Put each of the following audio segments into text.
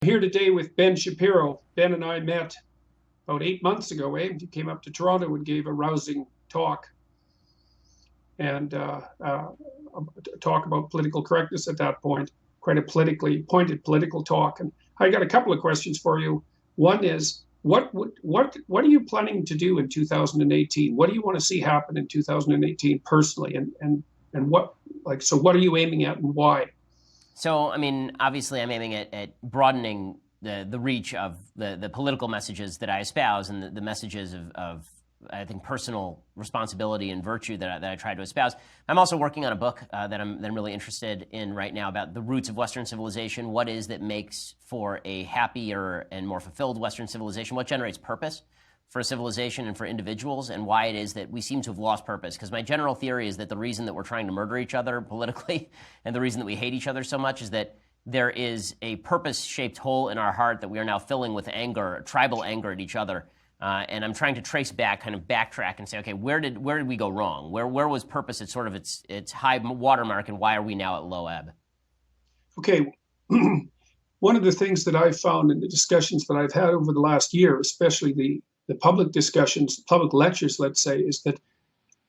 here today with Ben Shapiro. Ben and I met about 8 months ago. He came up to Toronto and gave a rousing talk and talk about political correctness at that point, quite a politically pointed political talk. And I got a couple of questions for you. One is, what are you planning to do in 2018? What do you want to see happen in 2018 personally? And what are you aiming at and why? So, I mean, obviously I'm aiming at broadening the reach of the political messages that I espouse and the messages of I think personal responsibility and virtue that I try to espouse. I'm also working on a book that I'm really interested in right now about the roots of Western civilization. What is that makes for a happier and more fulfilled Western civilization? What generates purpose for a civilization and for individuals, and why it is that we seem to have lost purpose? Because my general theory is that the reason that we're trying to murder each other politically and the reason that we hate each other so much is that there is a purpose-shaped hole in our heart that we are now filling with anger, tribal anger at each other. And I'm trying to trace back, kind of backtrack and say, okay, where did we go wrong? Where was purpose at sort of its high watermark, and why are we now at low ebb? Okay, one of the things that I've found in the discussions that I've had over the last year, especially the public discussions, public lectures, let's say, is that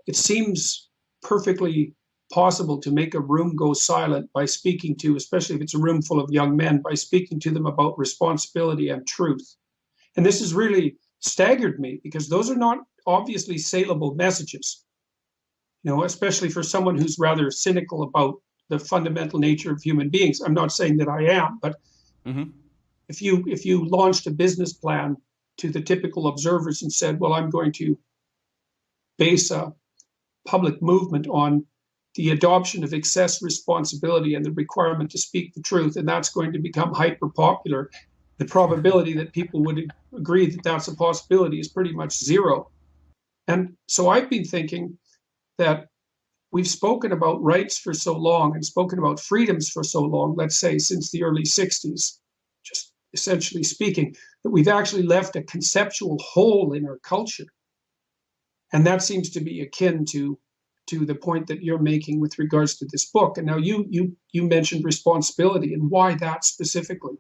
it seems perfectly possible to make a room go silent by speaking to, especially if it's a room full of young men, by speaking to them about responsibility and truth. And this has really staggered me, because those are not obviously saleable messages, especially for someone who's rather cynical about the fundamental nature of human beings. I'm not saying that I am, but if you launched a business plan to the typical observers and said, well, I'm going to base a public movement on the adoption of excess responsibility and the requirement to speak the truth, and that's going to become hyper popular, the probability that people would agree that that's a possibility is pretty much zero. And so I've been thinking that we've spoken about rights for so long and spoken about freedoms for so long, let's say since the early 60s, just essentially speaking, that we've actually left a conceptual hole in our culture. And that seems to be akin to the point that you're making with regards to this book. And now you mentioned responsibility, and why that specifically?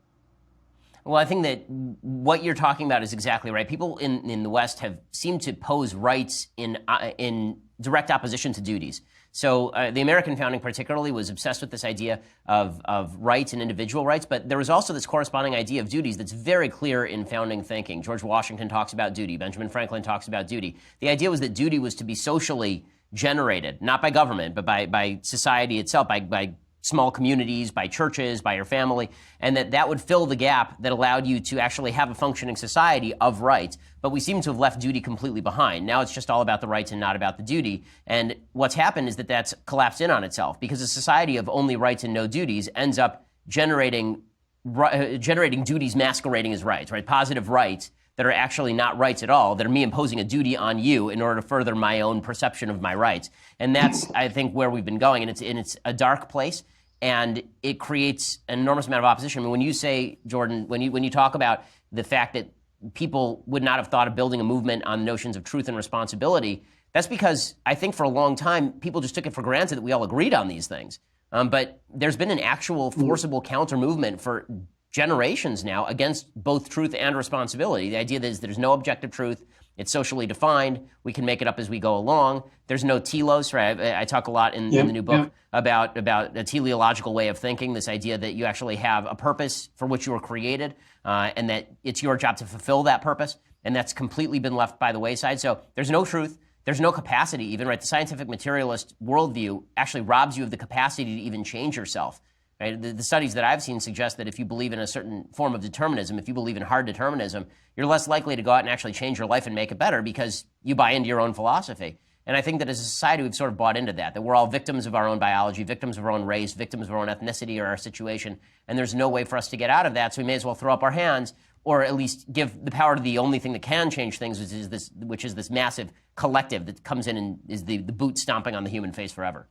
Well, I think that what you're talking about is exactly right. People in the West have seemed to pose rights in direct opposition to duties. So the American founding particularly was obsessed with this idea of rights and individual rights, but there was also this corresponding idea of duties that's very clear in founding thinking. George Washington talks about duty. Benjamin Franklin talks about duty. The idea was that duty was to be socially generated, not by government, but by society itself, by small communities, by churches, by your family, and that would fill the gap that allowed you to actually have a functioning society of rights. But we seem to have left duty completely behind. Now it's just all about the rights and not about the duty. And what's happened is that that's collapsed in on itself, because a society of only rights and no duties ends up generating duties masquerading as rights, right? Positive rights that are actually not rights at all, that are me imposing a duty on you in order to further my own perception of my rights. And that's, I think, where we've been going. And it's a dark place, and it creates an enormous amount of opposition. I mean, when you say, Jordan, when you talk about the fact that people would not have thought of building a movement on notions of truth and responsibility, that's because I think for a long time, people just took it for granted that we all agreed on these things. But there's been an actual forcible counter movement for generations now against both truth and responsibility. The idea is there's no objective truth. It's socially defined. We can make it up as we go along. There's no telos, right? I talk a lot in the new book about a teleological way of thinking, this idea that you actually have a purpose for which you were created, and that it's your job to fulfill that purpose, and that's completely been left by the wayside. So there's no truth. There's no capacity even, right? The scientific materialist worldview actually robs you of the capacity to even change yourself. Right? The studies that I've seen suggest that if you believe in a certain form of determinism, if you believe in hard determinism, you're less likely to go out and actually change your life and make it better because you buy into your own philosophy. And I think that as a society, we've sort of bought into that we're all victims of our own biology, victims of our own race, victims of our own ethnicity or our situation, and there's no way for us to get out of that, so we may as well throw up our hands or at least give the power to the only thing that can change things, which is this massive collective that comes in and is the boot stomping on the human face forever.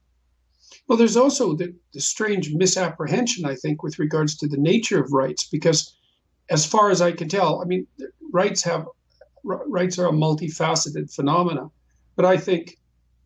Well, there's also the strange misapprehension, I think, with regards to the nature of rights, because as far as I can tell, I mean, rights are a multifaceted phenomena, but I think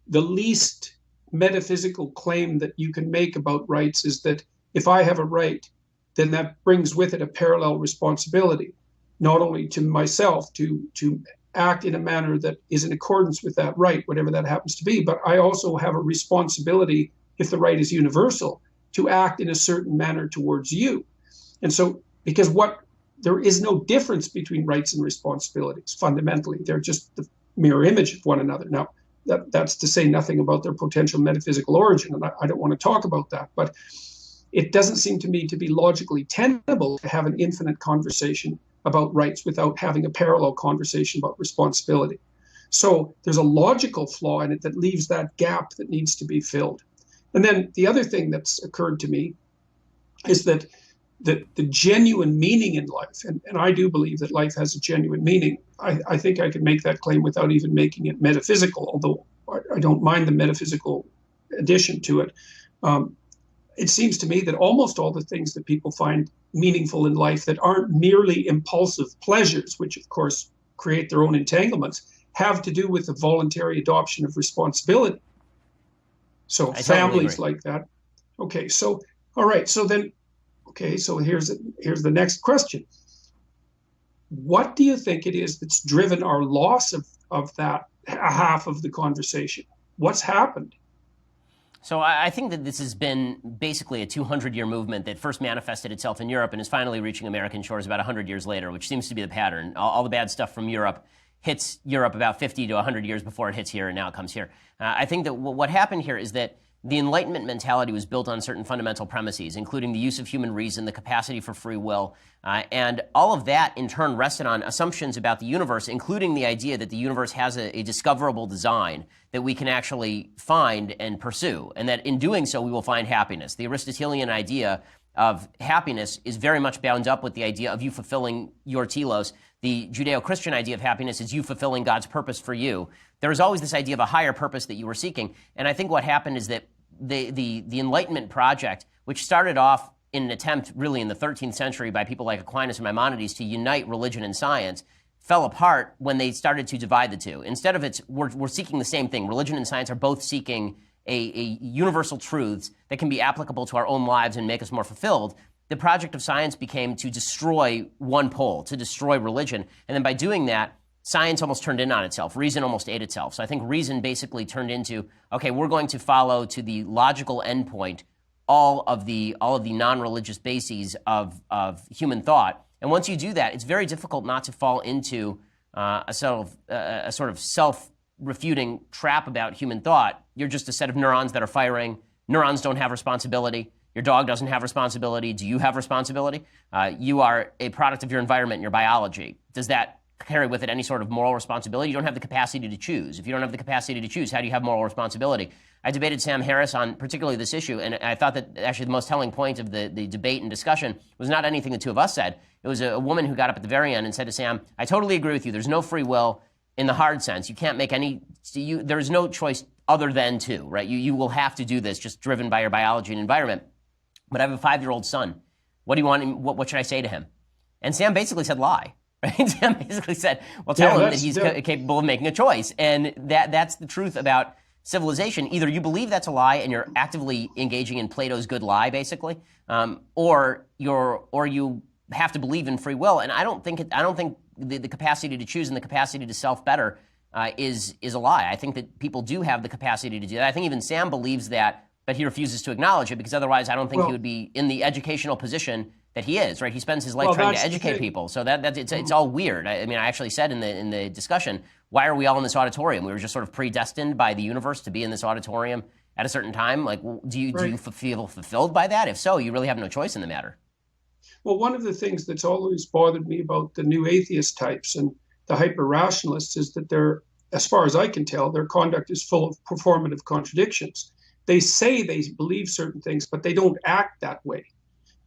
the least metaphysical claim that you can make about rights is that if I have a right then that brings with it a parallel responsibility, not only to myself to act in a manner that is in accordance with that right, whatever that happens to be, but I also have a responsibility, if the right is universal, to act in a certain manner towards you. And so, because there is no difference between rights and responsibilities fundamentally. They're just the mirror image of one another. Now, that's to say nothing about their potential metaphysical origin, and I don't want to talk about that, but it doesn't seem to me to be logically tenable to have an infinite conversation about rights without having a parallel conversation about responsibility. So there's a logical flaw in it that leaves that gap that needs to be filled. And then the other thing that's occurred to me is that the genuine meaning in life, and I do believe that life has a genuine meaning. I think I can make that claim without even making it metaphysical, although I don't mind the metaphysical addition to it. It seems to me that almost all the things that people find meaningful in life that aren't merely impulsive pleasures, which of course create their own entanglements, have to do with the voluntary adoption of responsibility. So families like that. Okay, so all right, so then, okay, so here's the next question. What do you think it is that's driven our loss of that half of the conversation? What's happened? So I think that this has been basically a 200-year movement that first manifested itself in Europe and is finally reaching American shores about 100 years later, which seems to be the pattern. All the bad stuff from Europe hits Europe about 50 to 100 years before it hits here, and now it comes here. I think that what happened here is that the Enlightenment mentality was built on certain fundamental premises, including the use of human reason, the capacity for free will, and all of that in turn rested on assumptions about the universe, including the idea that the universe has a discoverable design that we can actually find and pursue, and that in doing so we will find happiness. The Aristotelian idea of happiness is very much bound up with the idea of you fulfilling your telos. The Judeo-Christian idea of happiness is you fulfilling God's purpose for you. There is always this idea of a higher purpose that you were seeking, and I think what happened is that the Enlightenment project, which started off in an attempt really in the 13th century by people like Aquinas and Maimonides to unite religion and science, fell apart when they started to divide the two. Instead of we're seeking the same thing. Religion and science are both seeking a universal truths that can be applicable to our own lives and make us more fulfilled. The project of science became to destroy one pole, to destroy religion. And then by doing that, science almost turned in on itself. Reason almost ate itself. So I think reason basically turned into, okay, we're going to follow to the logical endpoint all of the non-religious bases of human thought. And once you do that, it's very difficult not to fall into a sort of self-refuting trap about human thought. You're just a set of neurons that are firing. Neurons don't have responsibility. Your dog doesn't have responsibility. Do you have responsibility? You are a product of your environment and your biology. Does that carry with it any sort of moral responsibility? You don't have the capacity to choose. If you don't have the capacity to choose, how do you have moral responsibility? I debated Sam Harris on particularly this issue, and I thought that actually the most telling point of the debate and discussion was not anything the two of us said. It was a woman who got up at the very end and said to Sam, I totally agree with you. There's no free will in the hard sense. You can't make there is no choice other than to, right? You will have to do this just driven by your biology and environment. But I have a 5-year-old son. What do you want him, what should I say to him? And Sam basically said lie. Right? Sam basically said, well, tell him that he's capable of making a choice. And that's the truth about civilization. Either you believe that's a lie and you're actively engaging in Plato's good lie, basically, or you have to believe in free will. And I don't think the capacity to choose and the capacity to self-better is a lie. I think that people do have the capacity to do that. I think even Sam believes that, but he refuses to acknowledge it because otherwise I don't think he would be in the educational position that he is, right? He spends his life trying to educate people. So it's all weird. I mean, I actually said in the discussion, why are we all in this auditorium? We were just sort of predestined by the universe to be in this auditorium at a certain time. Like, do you feel fulfilled by that? If so, you really have no choice in the matter. Well, one of the things that's always bothered me about the new atheist types and the hyper-rationalists is that as far as I can tell, their conduct is full of performative contradictions. They say they believe certain things, but they don't act that way.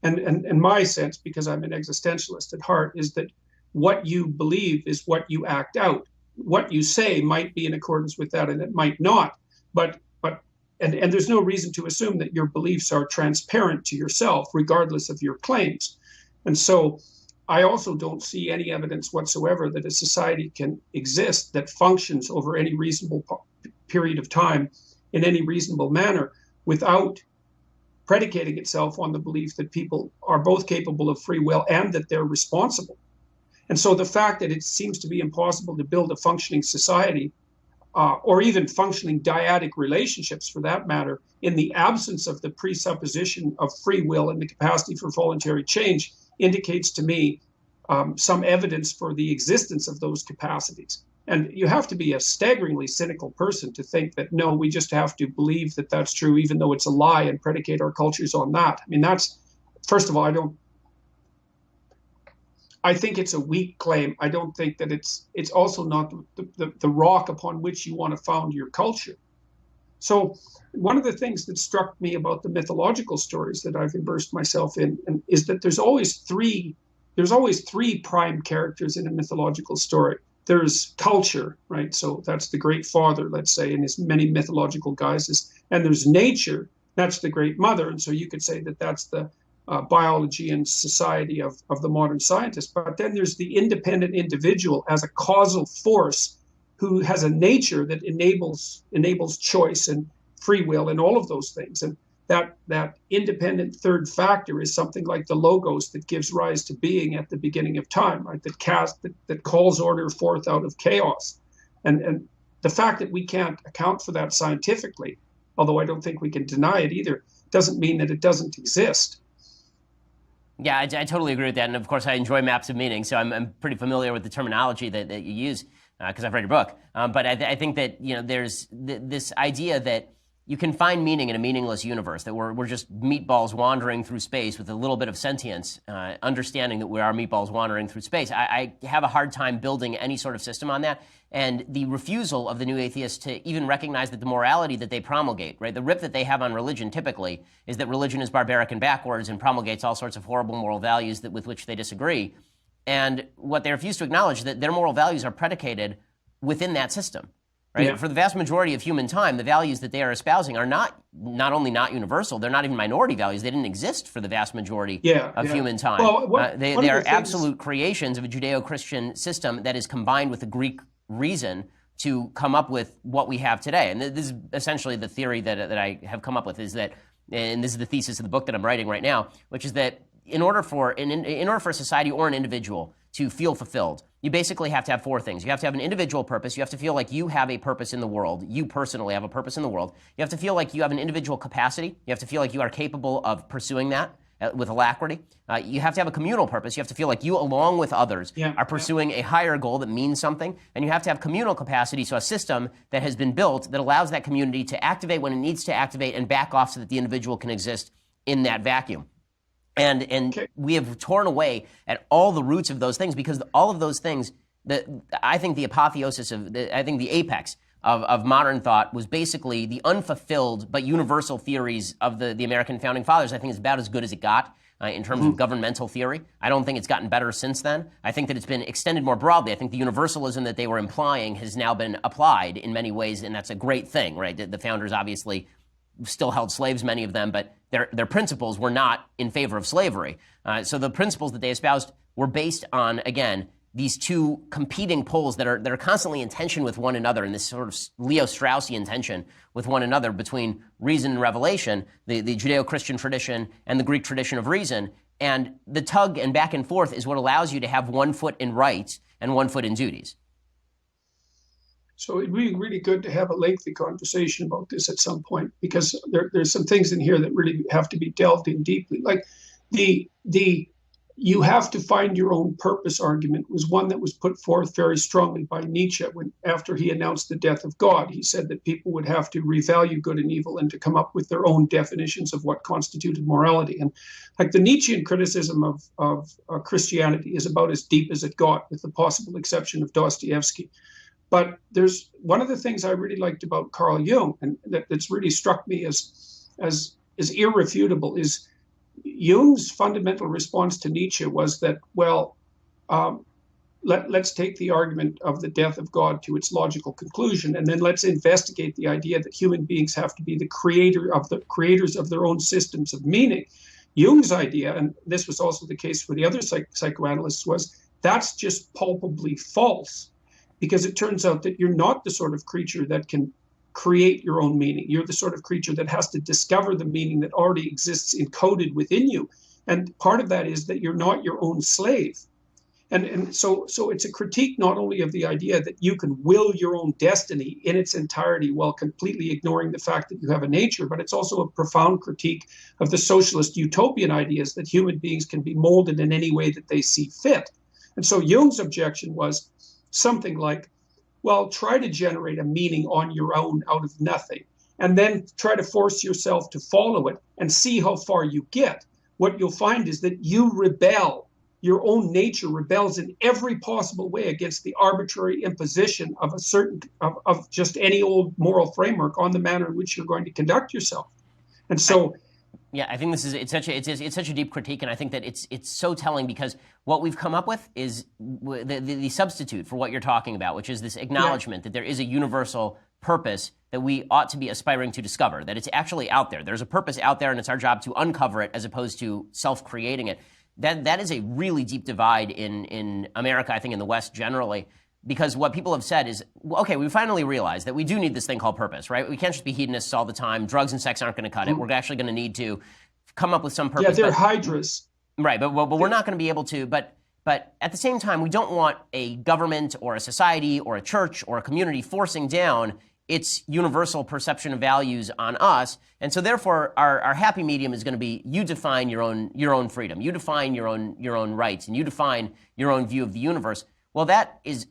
And my sense, because I'm an existentialist at heart, is that what you believe is what you act out. What you say might be in accordance with that, and it might not. But there's no reason to assume that your beliefs are transparent to yourself, regardless of your claims. And so I also don't see any evidence whatsoever that a society can exist that functions over any reasonable period of time in any reasonable manner without predicating itself on the belief that people are both capable of free will and that they're responsible. And so the fact that it seems to be impossible to build a functioning society, or even functioning dyadic relationships for that matter, in the absence of the presupposition of free will and the capacity for voluntary change, indicates to me some evidence for the existence of those capacities. And you have to be a staggeringly cynical person to think that, no, we just have to believe that that's true, even though it's a lie, and predicate our cultures on that. I mean, that's, first of all, I think it's a weak claim. I don't think that it's also not the rock upon which you want to found your culture. So one of the things that struck me about the mythological stories that I've immersed myself in is that there's always three prime characters in a mythological story. There's culture, right? So that's the great father, let's say, in his many mythological guises. And there's nature, that's the great mother. And so you could say that that's the biology and society of the modern scientist. But then there's the independent individual as a causal force who has a nature that enables choice and free will and all of those things. And that independent third factor is something like the logos that gives rise to being at the beginning of time, right? That calls order forth out of chaos. And the fact that we can't account for that scientifically, although I don't think we can deny it either, doesn't mean that it doesn't exist. Yeah, I totally agree with that. And of course, I enjoy maps of meaning, so I'm pretty familiar with the terminology that you use because I've read your book. But I think that there's this idea that you can find meaning in a meaningless universe, that we're just meatballs wandering through space with a little bit of sentience, understanding that we are meatballs wandering through space. I have a hard time building any sort of system on that. And the refusal of the new atheists to even recognize that the morality that they promulgate, right, the rip that they have on religion typically is that religion is barbaric and backwards and promulgates all sorts of horrible moral values with which they disagree. And what they refuse to acknowledge is that their moral values are predicated within that system. Right? Yeah. For the vast majority of human time, the values that they are espousing are not only not universal, they're not even minority values. They didn't exist for the vast majority of human time. Well, they are absolute creations of a Judeo-Christian system that is combined with a Greek reason to come up with what we have today. And this is essentially the theory that I have come up with, is that, and this is the thesis of the book that I'm writing right now, which is that in order for a society or an individual to feel fulfilled, you basically have to have four things. You have to have an individual purpose. You have to feel like you have a purpose in the world. You personally have a purpose in the world. You have to feel like you have an individual capacity. You have to feel like you are capable of pursuing that with alacrity. You have to have a communal purpose. You have to feel like you, along with others, are pursuing a higher goal that means something. And you have to have communal capacity, so a system that has been built that allows that community to activate when it needs to activate and back off so that the individual can exist in that vacuum. And we have torn away at all the roots of those things, because all of those things, I think the apotheosis the apex of modern thought was basically the unfulfilled but universal theories of the American founding fathers. I think it's about as good as it got in terms of governmental theory. I don't think it's gotten better since then. I think that it's been extended more broadly. I think the universalism that they were implying has now been applied in many ways, and that's a great thing, right? The founders obviously still held slaves, many of them, but their principles were not in favor of slavery. So the principles that they espoused were based on, again, these two competing poles that are constantly in tension with one another, in this sort of Leo Straussian tension with one another between reason and revelation, the Judeo-Christian tradition and the Greek tradition of reason. And the tug and back and forth is what allows you to have one foot in rights and one foot in duties. So it'd be really good to have a lengthy conversation about this at some point, because there's some things in here that really have to be delved in deeply. Like the you have to find your own purpose argument was one that was put forth very strongly by Nietzsche after he announced the death of God. He said that people would have to revalue good and evil and to come up with their own definitions of what constituted morality. And like the Nietzschean criticism of Christianity is about as deep as it got, with the possible exception of Dostoevsky. But there's one of the things I really liked about Carl Jung, and that's really struck me as irrefutable, is Jung's fundamental response to Nietzsche was that, well, let's take the argument of the death of God to its logical conclusion, and then let's investigate the idea that human beings have to be the creators of their own systems of meaning. Jung's idea, and this was also the case for the other psychoanalysts, was that's just palpably false. Because it turns out that you're not the sort of creature that can create your own meaning. You're the sort of creature that has to discover the meaning that already exists encoded within you. And part of that is that you're not your own slave. And so it's a critique not only of the idea that you can will your own destiny in its entirety while completely ignoring the fact that you have a nature, but it's also a profound critique of the socialist utopian ideas that human beings can be molded in any way that they see fit. And so Jung's objection was something like, well, try to generate a meaning on your own out of nothing, and then try to force yourself to follow it and see how far you get. What you'll find is that you rebel. Your own nature rebels in every possible way against the arbitrary imposition of a certain of just any old moral framework on the manner in which you're going to conduct yourself. And so, yeah, I think this is it's such a deep critique, and I think that it's so telling, because what we've come up with is the substitute for what you're talking about, which is this acknowledgement that there is a universal purpose that we ought to be aspiring to discover, that it's actually out there. There's a purpose out there, and it's our job to uncover it as opposed to self-creating it. That is a really deep divide in America, I think in the West generally, because what people have said is, okay, we finally realized that we do need this thing called purpose, right? We can't just be hedonists all the time. Drugs and sex aren't going to cut it. We're actually going to need to come up with some purpose. Yeah, they're hydras. Right, but we're not going to be able to, but at the same time, we don't want a government or a society or a church or a community forcing down its universal perception of values on us. And so therefore our happy medium is going to be, you define your own freedom, you define your own rights, and you define your own view of the universe. Well, that is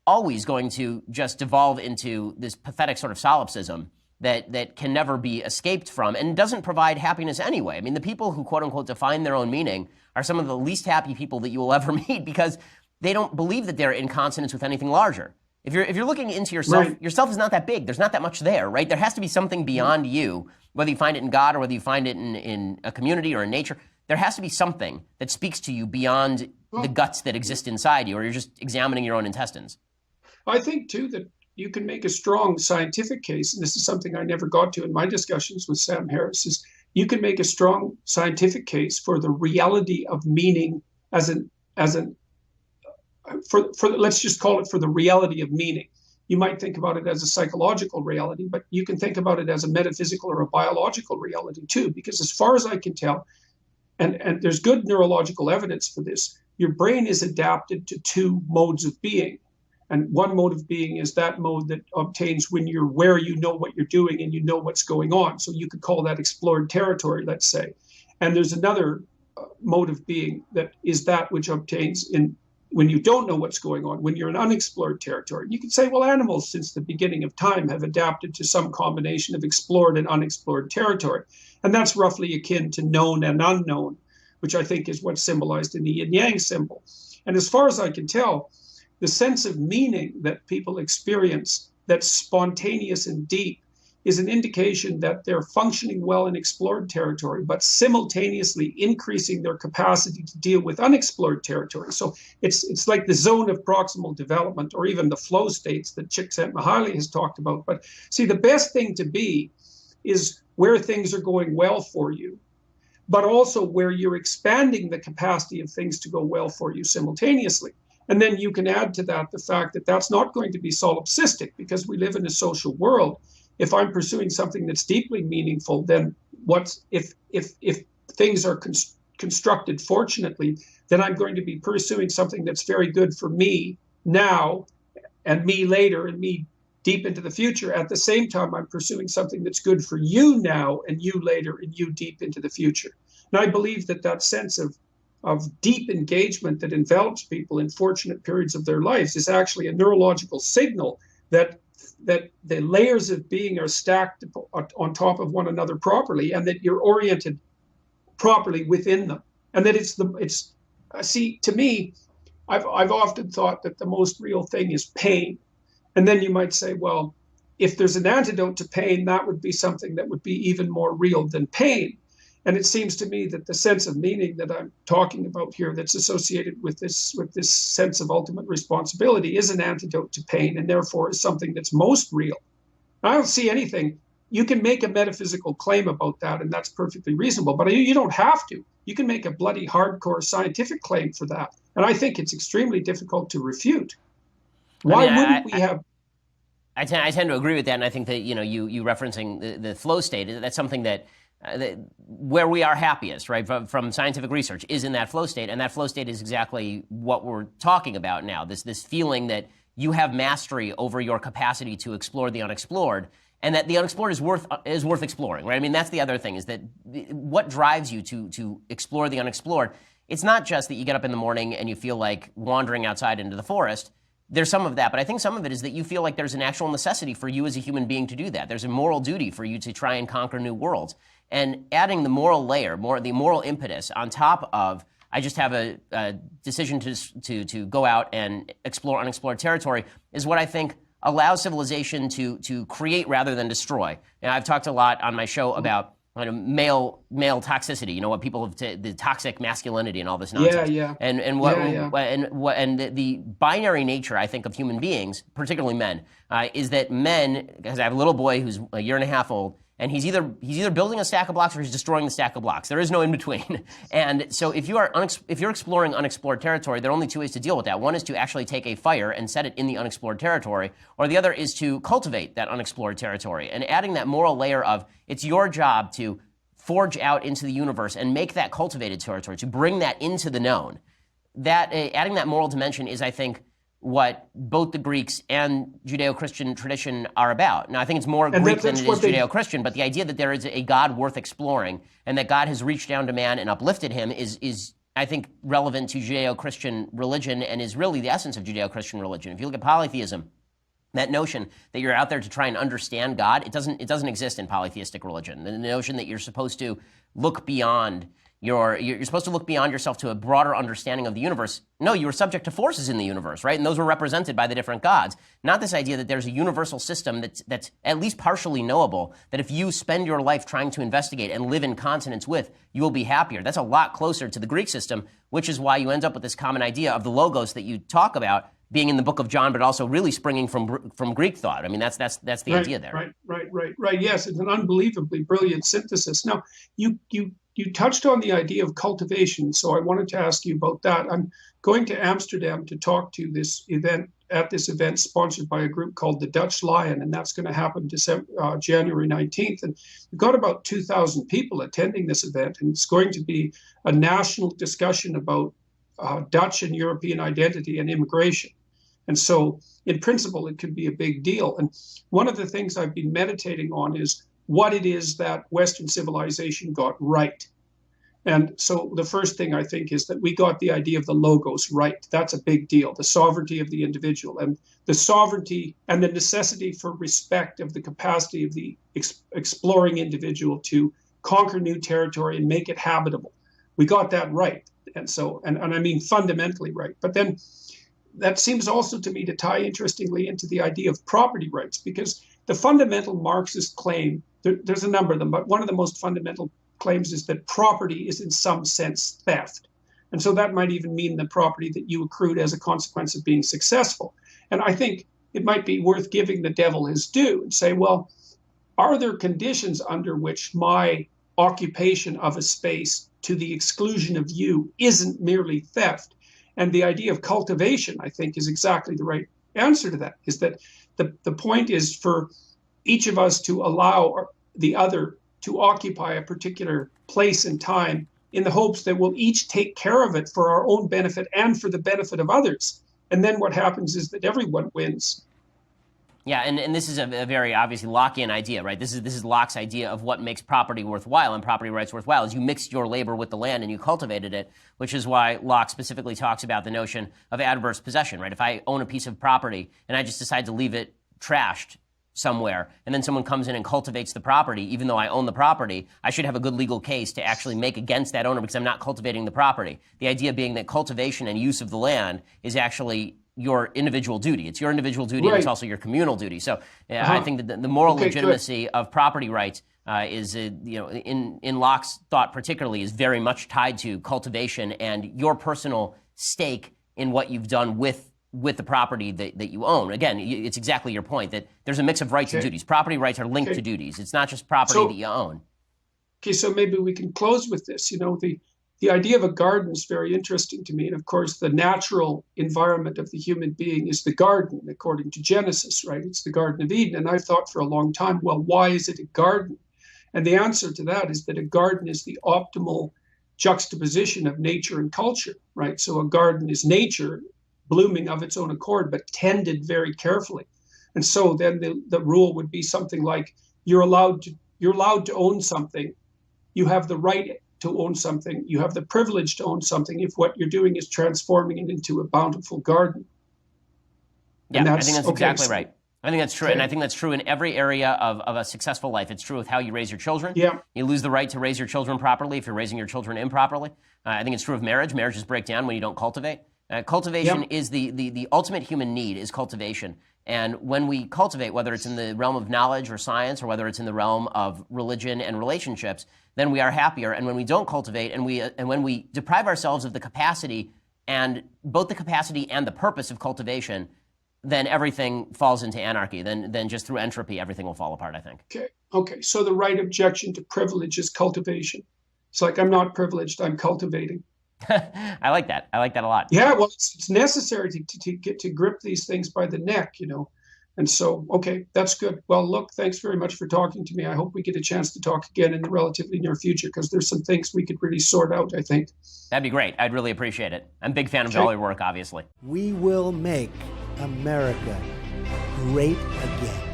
always going to just devolve into this pathetic sort of solipsism that can never be escaped from and doesn't provide happiness anyway. I mean, the people who quote unquote define their own meaning are some of the least happy people that you will ever meet, because they don't believe that they're in consonance with anything larger. If you're looking into yourself, right, yourself is not that big. There's not that much there, right? There has to be something beyond you, whether you find it in God or whether you find it in a community or in nature. There has to be something that speaks to you beyond the guts that exist inside you, or you're just examining your own intestines. I think, too, that you can make a strong scientific case, and this is something I never got to in my discussions with Sam Harris, is you can make a strong scientific case for the reality of meaning let's just call it for the reality of meaning. You might think about it as a psychological reality, but you can think about it as a metaphysical or a biological reality too, because as far as I can tell, and there's good neurological evidence for this, your brain is adapted to two modes of being. And one mode of being is that mode that obtains when you're where you know what you're doing and you know what's going on. So you could call that explored territory, let's say. And there's another mode of being that is that which obtains when you don't know what's going on, when you're in unexplored territory. You could say, well, animals since the beginning of time have adapted to some combination of explored and unexplored territory. And that's roughly akin to known and unknown, which I think is what's symbolized in the yin-yang symbol. And as far as I can tell, the sense of meaning that people experience that's spontaneous and deep is an indication that they're functioning well in explored territory, but simultaneously increasing their capacity to deal with unexplored territory. So it's like the zone of proximal development, or even the flow states that Csikszentmihalyi has talked about. But see, the best thing to be is where things are going well for you, but also where you're expanding the capacity of things to go well for you simultaneously. And then you can add to that the fact that that's not going to be solipsistic, because we live in a social world. If I'm pursuing something that's deeply meaningful, then if things are constructed fortunately, then I'm going to be pursuing something that's very good for me now, and me later, and me deep into the future. At the same time, I'm pursuing something that's good for you now, and you later, and you deep into the future. And I believe that sense of deep engagement that envelops people in fortunate periods of their lives is actually a neurological signal that the layers of being are stacked on top of one another properly, and that you're oriented properly within them. And that to me, I've often thought that the most real thing is pain. And then you might say, well, if there's an antidote to pain, that would be something that would be even more real than pain. And it seems to me that the sense of meaning that I'm talking about here, that's associated with this sense of ultimate responsibility, is an antidote to pain, and therefore is something that's most real. I don't see anything. You can make a metaphysical claim about that, and that's perfectly reasonable, but you don't have to. You can make a bloody hardcore scientific claim for that, and I think it's extremely difficult to refute. Why wouldn't we have? I tend to agree with that, and I think that you referencing the flow state, that's something that where we are happiest, right, from scientific research, is in that flow state, and that flow state is exactly what we're talking about now. This feeling that you have mastery over your capacity to explore the unexplored, and that the unexplored is worth exploring, right? I mean, that's the other thing, is that what drives you to explore the unexplored. It's not just that you get up in the morning and you feel like wandering outside into the forest. There's some of that, but I think some of it is that you feel like there's an actual necessity for you as a human being to do that. There's a moral duty for you to try and conquer new worlds. And adding the moral layer, the moral impetus on top of, I just have a decision to go out and explore unexplored territory, is what I think allows civilization to create rather than destroy. Now, I've talked a lot on my show about male toxicity, what people have the toxic masculinity and all this nonsense. Yeah, yeah. And the binary nature, I think, of human beings, particularly men, is that men, because I have a little boy who's a year and a half old, and he's either building a stack of blocks or he's destroying the stack of blocks. There is no in between. And so if you're exploring unexplored territory, there are only two ways to deal with that. One is to actually take a fire and set it in the unexplored territory, or the other is to cultivate that unexplored territory. And adding that moral layer of, it's your job to forge out into the universe and make that cultivated territory, to bring that into the known. That adding that moral dimension is, I think, what both the Greeks and Judeo-Christian tradition are about. Now, I think it's more Greek than it is Judeo-Christian, but the idea that there is a God worth exploring and that God has reached down to man and uplifted him is I think, relevant to Judeo-Christian religion and is really the essence of Judeo-Christian religion. If you look at polytheism, that notion that you're out there to try and understand God, it doesn't exist in polytheistic religion. The notion that you're supposed to look beyond you're supposed to look beyond yourself to a broader understanding of the universe. No, you were subject to forces in the universe, right? And those were represented by the different gods. Not this idea that there's a universal system that's at least partially knowable, that if you spend your life trying to investigate and live in consonance with, you will be happier. That's a lot closer to the Greek system, which is why you end up with this common idea of the logos that you talk about being in the book of John, but also really springing from Greek thought. I mean, that's the idea there. Right. Yes, it's an unbelievably brilliant synthesis. Now, you touched on the idea of cultivation, so I wanted to ask you about that. I'm going to Amsterdam to talk to this event sponsored by a group called the Dutch Lion, and that's going to happen January 19th. And we've got about 2,000 people attending this event, and it's going to be a national discussion about Dutch and European identity and immigration. And so, in principle, it could be a big deal. And one of the things I've been meditating on is what it is that Western civilization got right. And so the first thing I think is that we got the idea of the logos right. That's a big deal, the sovereignty of the individual and the sovereignty and the necessity for respect of the capacity of the exploring individual to conquer new territory and make it habitable. We got that right. And so, and I mean fundamentally right. But then that seems also to me to tie interestingly into the idea of property rights, because the fundamental Marxist claim, there's a number of them, but one of the most fundamental claims is that property is in some sense theft. And so that might even mean the property that you accrued as a consequence of being successful. And I think it might be worth giving the devil his due and say, well, are there conditions under which my occupation of a space to the exclusion of you isn't merely theft? And the idea of cultivation, I think, is exactly the right answer to that, is that the point is for each of us to allow the other to occupy a particular place and time in the hopes that we'll each take care of it for our own benefit and for the benefit of others. And then what happens is that everyone wins. Yeah, and this is a very obviously Lockean idea, right? This is Locke's idea of what makes property worthwhile and property rights worthwhile, is you mixed your labor with the land and you cultivated it, which is why Locke specifically talks about the notion of adverse possession, right? If I own a piece of property and I just decide to leave it trashed somewhere, and then someone comes in and cultivates the property, even though I own the property, I should have a good legal case to actually make against that owner because I'm not cultivating the property. The idea being that cultivation and use of the land is actually your individual duty. It's your individual duty, right. And it's also your communal duty. So I think that the moral legitimacy of property rights is, in Locke's thought particularly, is very much tied to cultivation and your personal stake in what you've done with the property that you own. Again, it's exactly your point that there's a mix of rights and duties. Property rights are linked to duties. It's not just property that you own. Okay, so maybe we can close with this. the idea of a garden is very interesting to me. And of course, the natural environment of the human being is the garden, according to Genesis, right? It's the Garden of Eden. And I've thought for a long time, well, why is it a garden? And the answer to that is that a garden is the optimal juxtaposition of nature and culture, right? So a garden is nature blooming of its own accord, but tended very carefully. And so then the rule would be something like, you're allowed to own something. You have the right to own something. You have the privilege to own something if what you're doing is transforming it into a bountiful garden. Yeah, I think that's exactly right. I think that's true. Okay. And I think that's true in every area of a successful life. It's true with how you raise your children. Yeah. You lose the right to raise your children properly if you're raising your children improperly. I think it's true of marriage. Marriages break down when you don't cultivate. Cultivation is the ultimate human need is cultivation. And when we cultivate, whether it's in the realm of knowledge or science, or whether it's in the realm of religion and relationships, then we are happier. And when we don't cultivate, and when we deprive ourselves of the capacity, and both the capacity and the purpose of cultivation, then everything falls into anarchy. Then just through entropy, everything will fall apart, I think. Okay. So the right objection to privilege is cultivation. It's like, I'm not privileged, I'm cultivating. I like that. I like that a lot. Yeah, well, it's necessary to get to grip these things by the neck, And so, okay, that's good. Well, look, thanks very much for talking to me. I hope we get a chance to talk again in the relatively near future, because there's some things we could really sort out, I think. That'd be great. I'd really appreciate it. I'm a big fan of all your work, obviously. We will make America great again.